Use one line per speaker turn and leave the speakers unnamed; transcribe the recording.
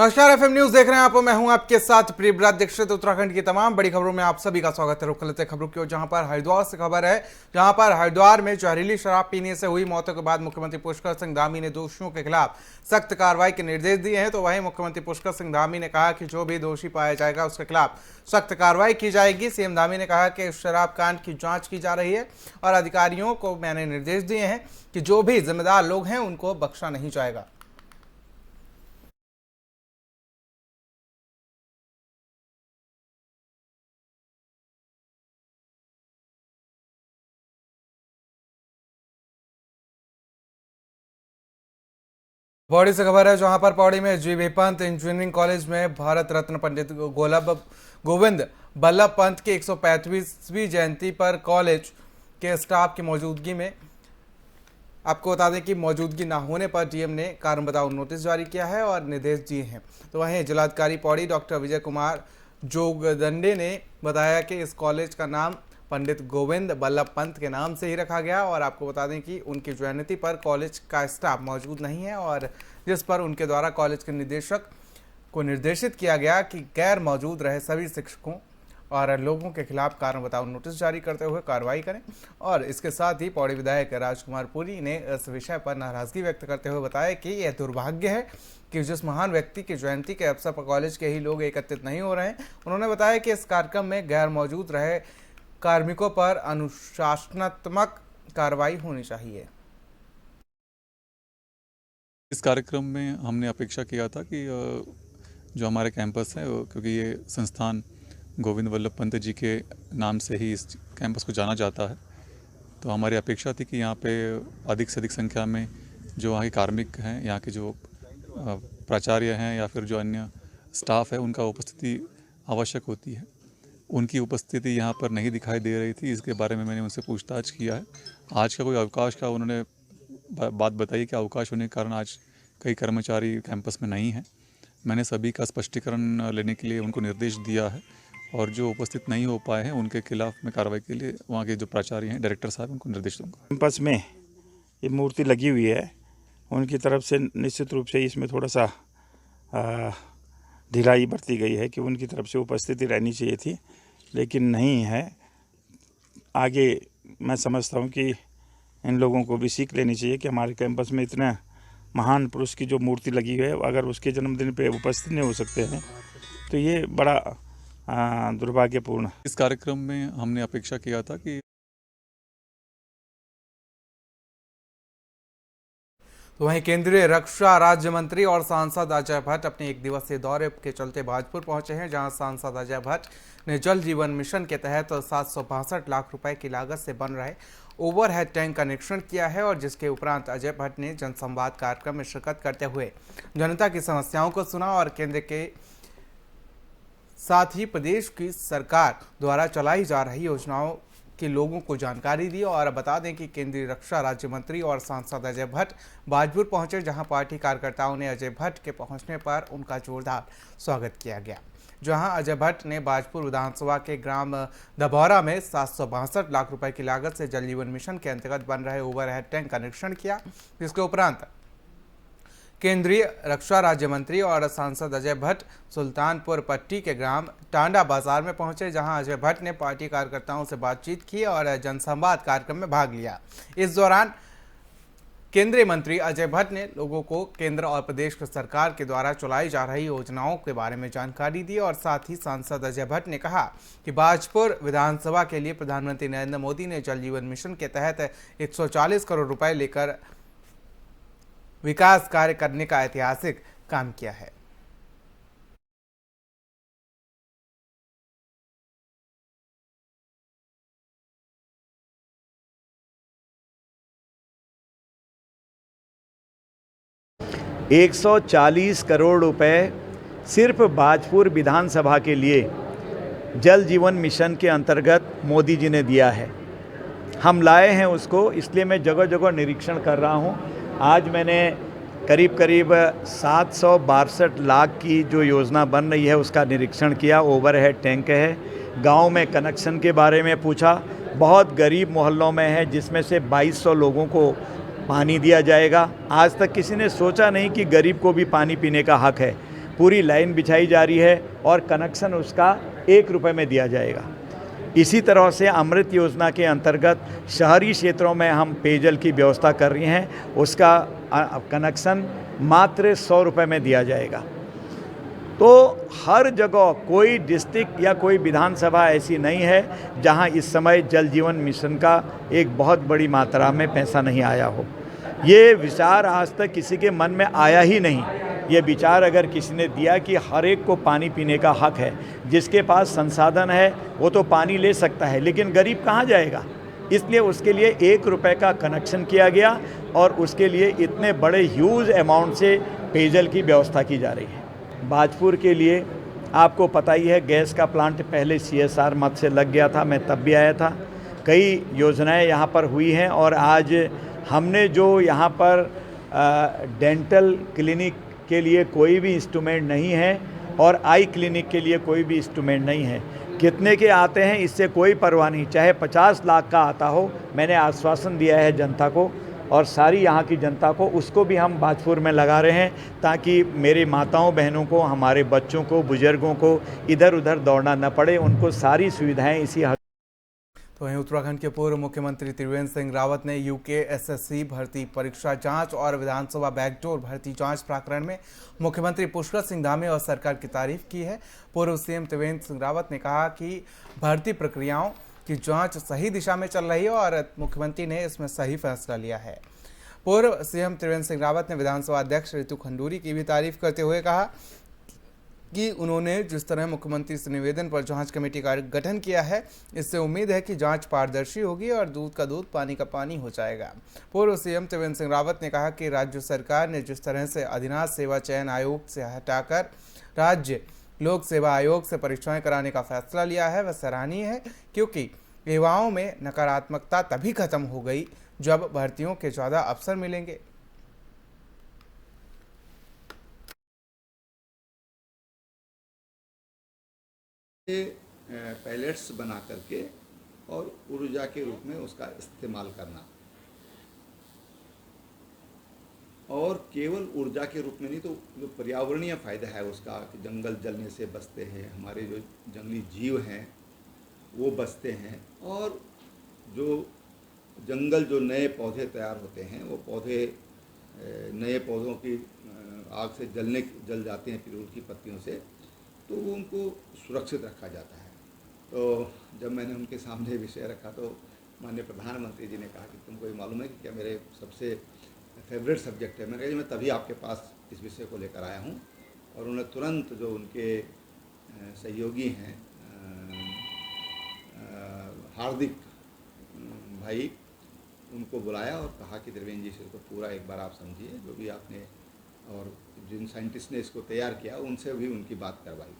नमस्कार, FM news देख रहे हैं आप। मैं हूं आपके साथ प्रियव्रत दीक्षित। उत्तराखंड की तमाम बड़ी खबरों में आप सभी का स्वागत है। रुक लेते खबरों की ओर, जहां पर हरिद्वार से खबर है, जहां पर हरिद्वार में जहरीली शराब पीने से हुई मौतों के बाद मुख्यमंत्री पुष्कर सिंह धामी ने दोषियों के खिलाफ सख्त कार्रवाई के निर्देश दिए हैं। तो वहीं मुख्यमंत्री पुष्कर सिंह धामी ने कहा कि जो भी दोषी पाया जाएगा उसके खिलाफ सख्त कार्रवाई की जाएगी। सीएम धामी ने कहा कि शराब कांड की जांच की जा रही है और अधिकारियों को मैंने निर्देश दिए हैं कि जो भी जिम्मेदार लोग हैं उनको बख्शा नहीं जाएगा। पौड़ी से खबर है, जहां पर पौड़ी में जीवी पंत इंजीनियरिंग कॉलेज में भारत रत्न पंडित गोविंद बल्लभ पंत की 135वीं जयंती पर कॉलेज के स्टाफ की मौजूदगी में, आपको बता दें कि मौजूदगी न होने पर डीएम ने कारण बताओ नोटिस जारी किया है और निर्देश दिए हैं। तो वहीं जिलाधिकारी पौड़ी डॉक्टर विजय कुमार जोगदंडे ने बताया कि इस कॉलेज का नाम पंडित गोविंद बल्लभ पंत के नाम से ही रखा गया और आपको बता दें कि उनकी जयंती पर कॉलेज का स्टाफ मौजूद नहीं है और जिस पर उनके द्वारा कॉलेज के निदेशक को निर्देशित किया गया कि गैर मौजूद रहे सभी शिक्षकों और लोगों के खिलाफ कारण बताओ नोटिस जारी करते हुए कार्रवाई करें। और इसके साथ ही पौड़ी विधायक राजकुमार पुरी ने इस विषय पर नाराजगी व्यक्त करते हुए बताया कि यह दुर्भाग्य है कि जिस महान व्यक्ति की जयंती के अवसर पर कॉलेज के ही लोग एकत्रित नहीं हो रहे हैं। उन्होंने बताया कि इस कार्यक्रम में गैर मौजूद रहे कार्मिकों पर अनुशासनात्मक कार्रवाई होनी चाहिए।
इस कार्यक्रम में हमने अपेक्षा किया था कि जो हमारे कैंपस है, क्योंकि ये संस्थान गोविंद बल्लभ पंत जी के नाम से ही इस कैंपस को जाना जाता है, तो हमारी अपेक्षा थी कि यहाँ पे अधिक से अधिक संख्या में जो वहाँ के कार्मिक हैं, यहाँ के जो प्राचार्य हैं या फिर जो अन्य स्टाफ है, उनका उपस्थिति आवश्यक होती है। उनकी उपस्थिति यहाँ पर नहीं दिखाई दे रही थी। इसके बारे में मैंने उनसे पूछताछ किया है। आज का कोई अवकाश का उन्होंने बात बताई कि अवकाश होने के कारण आज कई कर्मचारी कैंपस में नहीं हैं। मैंने सभी का स्पष्टीकरण लेने के लिए उनको निर्देश दिया है और जो उपस्थित नहीं हो पाए हैं उनके खिलाफ मैं कार्रवाई के लिए वहाँ के जो प्राचार्य हैं, डायरेक्टर साहब, उनको निर्देश दूँगा।
कैंपस में ये मूर्ति लगी हुई है, उनकी तरफ से निश्चित रूप से इसमें थोड़ा सा ढिलाई बरती गई है कि उनकी तरफ से उपस्थिति रहनी चाहिए थी, लेकिन नहीं है। आगे मैं समझता हूँ कि इन लोगों को भी सीख लेनी चाहिए कि हमारे कैंपस में इतना महान पुरुष की जो मूर्ति लगी है, अगर उसके जन्मदिन पे उपस्थित नहीं हो सकते हैं तो ये बड़ा दुर्भाग्यपूर्ण।
इस कार्यक्रम में हमने अपेक्षा किया था कि
तो वहीं केंद्रीय रक्षा राज्य मंत्री और सांसद अजय भट्ट अपने एक दिवसीय दौरे के चलते भाजपुर पहुंचे हैं, जहां सांसद अजय भट्ट ने जल जीवन मिशन के तहत 762 लाख रुपए की लागत से बन रहे ओवरहेड टैंक का निरीक्षण किया है और जिसके उपरांत अजय भट्ट ने जनसंवाद कार्यक्रम में शिरकत करते हुए जनता की समस्याओं को सुना और केंद्र के साथ ही प्रदेश की सरकार द्वारा चलाई जा रही योजनाओं के लोगों को जानकारी दी। और बता दें कि केंद्रीय रक्षा राज्य मंत्री और सांसद अजय भट्ट भाजपुर पहुंचे, जहां पार्टी कार्यकर्ताओं ने अजय भट्ट के पहुंचने पर उनका जोरदार स्वागत किया गया। जहां अजय भट्ट ने भाजपुर विधानसभा के ग्राम दभौरा में 762 लाख रुपए की लागत से जल जीवन मिशन के अंतर्गत बन रहे ओवरहेड टैंक का निरीक्षण किया, जिसके उपरांत केंद्रीय रक्षा राज्य मंत्री और सांसद अजय भट्ट सुल्तानपुर पट्टी के ग्राम टांडा बाजार में पहुंचे, जहां अजय भट्ट ने पार्टी कार्यकर्ताओं से बातचीत की और जनसंवाद कार्यक्रम में भाग लिया। इस दौरान केंद्रीय मंत्री अजय भट्ट ने लोगों को केंद्र और प्रदेश सरकार के द्वारा चलाई जा रही योजनाओं के बारे में जानकारी दी और साथ ही सांसद अजय भट्ट ने कहा कि भाजपुर विधानसभा के लिए प्रधानमंत्री नरेंद्र मोदी ने जल जीवन मिशन के तहत 140 करोड़ रुपए लेकर विकास कार्य करने का ऐतिहासिक काम किया है।
$140 करोड़ रुपए सिर्फ भाजपुर विधानसभा के लिए जल जीवन मिशन के अंतर्गत मोदी जी ने दिया है। हम लाए हैं उसको, इसलिए मैं जगह जगह निरीक्षण कर रहा हूँ। आज मैंने करीब 762 लाख की जो योजना बन रही है उसका निरीक्षण किया। ओवरहेड टैंक है, गांव में कनेक्शन के बारे में पूछा। बहुत गरीब मोहल्लों में है, जिसमें से 2200 लोगों को पानी दिया जाएगा। आज तक किसी ने सोचा नहीं कि गरीब को भी पानी पीने का हक है। पूरी लाइन बिछाई जा रही है और कनेक्शन उसका 1 रुपये में दिया जाएगा। इसी तरह से अमृत योजना के अंतर्गत शहरी क्षेत्रों में हम पेयजल की व्यवस्था कर रहे हैं, उसका कनेक्शन मात्र 100 रुपये में दिया जाएगा। तो हर जगह कोई डिस्ट्रिक्ट या कोई विधानसभा ऐसी नहीं है जहां इस समय जल जीवन मिशन का एक बहुत बड़ी मात्रा में पैसा नहीं आया हो। ये विचार आज तक किसी के मन में आया ही नहीं। ये विचार अगर किसी ने दिया कि हर एक को पानी पीने का हक है, जिसके पास संसाधन है वो तो पानी ले सकता है, लेकिन गरीब कहाँ जाएगा? इसलिए उसके लिए 1 रुपये का कनेक्शन किया गया और उसके लिए इतने बड़े ह्यूज अमाउंट से पेयजल की व्यवस्था की जा रही है। बाजपुर के लिए आपको पता ही है, गैस का प्लांट पहले CSR मद से लग गया था, मैं तब भी आया था। कई योजनाएं यहाँ पर हुई हैं और आज हमने जो यहाँ पर डेंटल क्लिनिक के लिए कोई भी इंस्ट्रूमेंट नहीं है और आई क्लिनिक के लिए कोई भी इंस्ट्रूमेंट नहीं है। कितने के आते हैं इससे कोई परवाह नहीं, चाहे 50 लाख का आता हो। मैंने आश्वासन दिया है जनता को और सारी यहाँ की जनता को, उसको भी हम बाजपुर में लगा रहे हैं ताकि मेरी माताओं बहनों को, हमारे बच्चों को, बुजुर्गों को इधर उधर दौड़ना न पड़े, उनको सारी सुविधाएं इसी।
तो वहीं उत्तराखंड के पूर्व मुख्यमंत्री त्रिवेंद्र सिंह रावत ने UKSSC भर्ती परीक्षा जांच और विधानसभा बैकडोर भर्ती जांच प्रकरण में मुख्यमंत्री पुष्कर सिंह धामी और सरकार की तारीफ की है। पूर्व CM त्रिवेंद्र सिंह रावत ने कहा कि भर्ती प्रक्रियाओं की जांच सही दिशा में चल रही है और मुख्यमंत्री ने इसमें सही फैसला लिया है। पूर्व CM त्रिवेंद्र सिंह रावत ने विधानसभा अध्यक्ष ऋतु खंडूरी की भी तारीफ करते हुए कहा कि उन्होंने जिस तरह मुख्यमंत्री से निवेदन पर जांच कमेटी का गठन किया है, इससे उम्मीद है कि जांच पारदर्शी होगी और दूध का दूध पानी का पानी हो जाएगा। पूर्व CM त्रिवेंद्र सिंह रावत ने कहा कि राज्य सरकार ने जिस तरह से अधिनाथ सेवा चयन आयोग से हटाकर राज्य लोक सेवा आयोग से परीक्षाएं कराने का फैसला लिया है, वह सराहनीय है, क्योंकि युवाओं में नकारात्मकता तभी खत्म हो गई जब भर्तियों के ज़्यादा अवसर मिलेंगे।
पैलेट्स बना करके और ऊर्जा के रूप में उसका इस्तेमाल करना, और केवल ऊर्जा के रूप में नहीं, तो जो पर्यावरणीय फ़ायदा है उसका कि जंगल जलने से बचते हैं, हमारे जो जंगली जीव हैं वो बचते हैं, और जो जंगल जो नए पौधे तैयार होते हैं वो पौधे नए पौधों की आग से जल जाते हैं, फिर उनकी पत्तियों से, तो वो उनको सुरक्षित रखा जाता है। तो जब मैंने उनके सामने विषय रखा तो माननीय प्रधानमंत्री जी ने कहा कि तुमको ये मालूम है कि क्या मेरे सबसे फेवरेट सब्जेक्ट है। मैंने कहा मैं तभी आपके पास इस विषय को लेकर आया हूँ, और उन्हें तुरंत जो उनके सहयोगी हैं हार्दिक भाई, उनको बुलाया और कहा कि त्रिवेंद्र जी से इसको पूरा एक बार आप समझिए, जो भी आपने, और जिन साइंटिस्ट ने इसको तैयार किया उनसे भी उनकी बात करवाई।